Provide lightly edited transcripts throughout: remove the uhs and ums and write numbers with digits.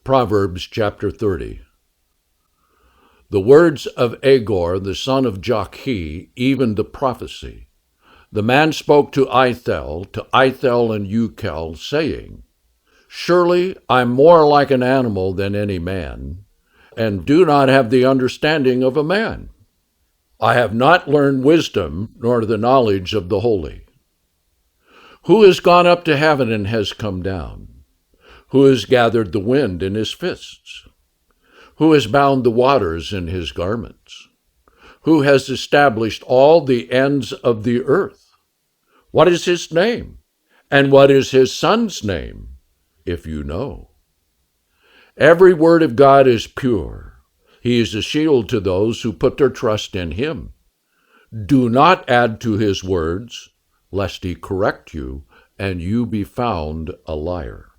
Proverbs chapter 30. The words of Agur, the son of Jakeh, even the prophecy. The man spoke to Ithel and Ucal, saying, Surely I'm more like an animal than any man, and do not have the understanding of a man. I have not learned wisdom, nor the knowledge of the holy. Who has gone up to heaven and has come down? Who has gathered the wind in his fists? Who has bound the waters in his garments? Who has established all the ends of the earth? What is his name? And what is his son's name, if you know? Every word of God is pure. He is a shield to those who put their trust in him. Do not add to his words, lest he correct you, and you be found a liar.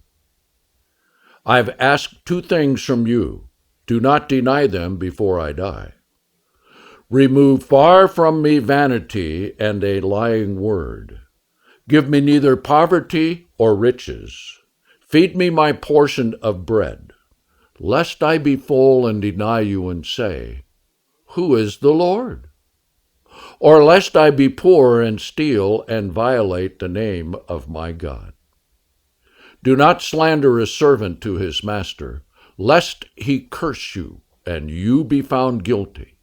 I've asked two things from you. Do not deny them before I die. Remove far from me vanity and a lying word. Give me neither poverty or riches. Feed me my portion of bread, lest I be full and deny you and say, Who is the Lord? Or lest I be poor and steal and violate the name of my God. Do not slander a servant to his master, lest he curse you, and you be found guilty.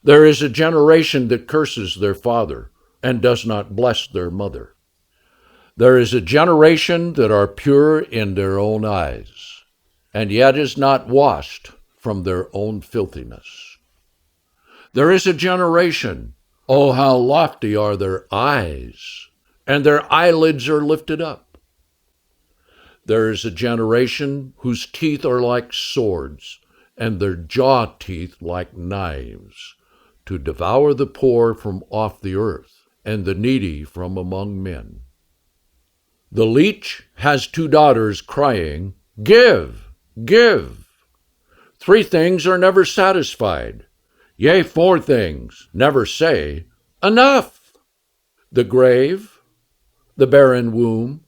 There is a generation that curses their father, and does not bless their mother. There is a generation that are pure in their own eyes, and yet is not washed from their own filthiness. There is a generation, oh, how lofty are their eyes, and their eyelids are lifted up. There is a generation whose teeth are like swords, and their jaw teeth like knives, to devour the poor from off the earth, and the needy from among men. The leech has two daughters crying, Give, give. 3 things are never satisfied, yea, 4 things never say, Enough. The grave, the barren womb,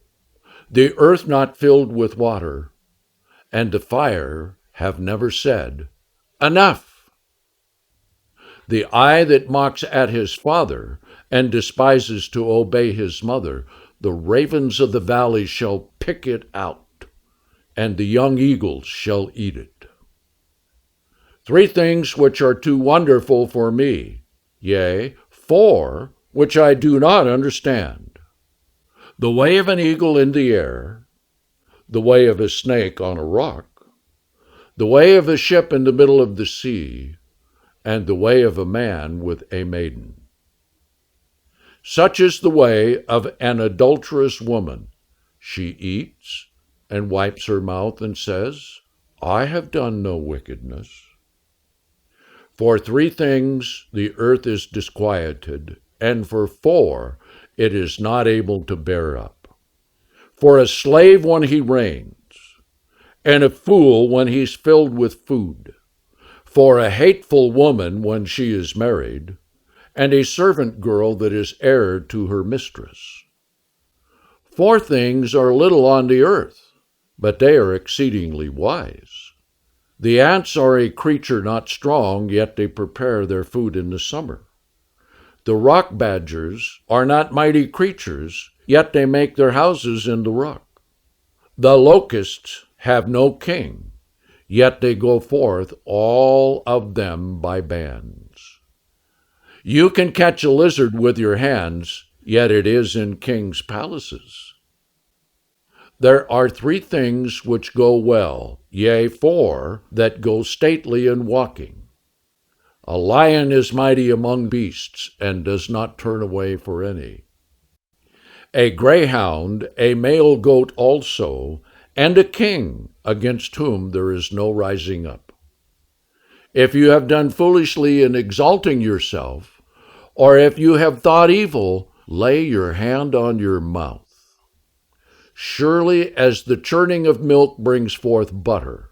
the earth not filled with water, and the fire have never said, Enough. The eye that mocks at his father and despises to obey his mother, the ravens of the valley shall pick it out, and the young eagles shall eat it. 3 things which are too wonderful for me, yea, 4 which I do not understand. The way of an eagle in the air, the way of a snake on a rock, the way of a ship in the middle of the sea, and the way of a man with a maiden. Such is the way of an adulterous woman. She eats and wipes her mouth and says, I have done no wickedness. For 3 things the earth is disquieted, and for 4 it is not able to bear up. For a slave when he reigns, and a fool when he's filled with food. For a hateful woman when she is married, and a servant girl that is heir to her mistress. 4 things are little on the earth, but they are exceedingly wise. The ants are a creature not strong, yet they prepare their food in the summer. The rock badgers are not mighty creatures, yet they make their houses in the rock. The locusts have no king, yet they go forth, all of them by bands. You can catch a lizard with your hands, yet it is in kings' palaces. There are 3 things which go well, yea, 4 that go stately in walking. A lion is mighty among beasts, and does not turn away for any. A greyhound, a male goat also, and a king, against whom there is no rising up. If you have done foolishly in exalting yourself, or if you have thought evil, lay your hand on your mouth. Surely as the churning of milk brings forth butter,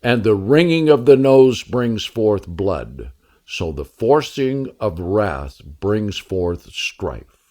and the wringing of the nose brings forth blood, so the forcing of wrath brings forth strife.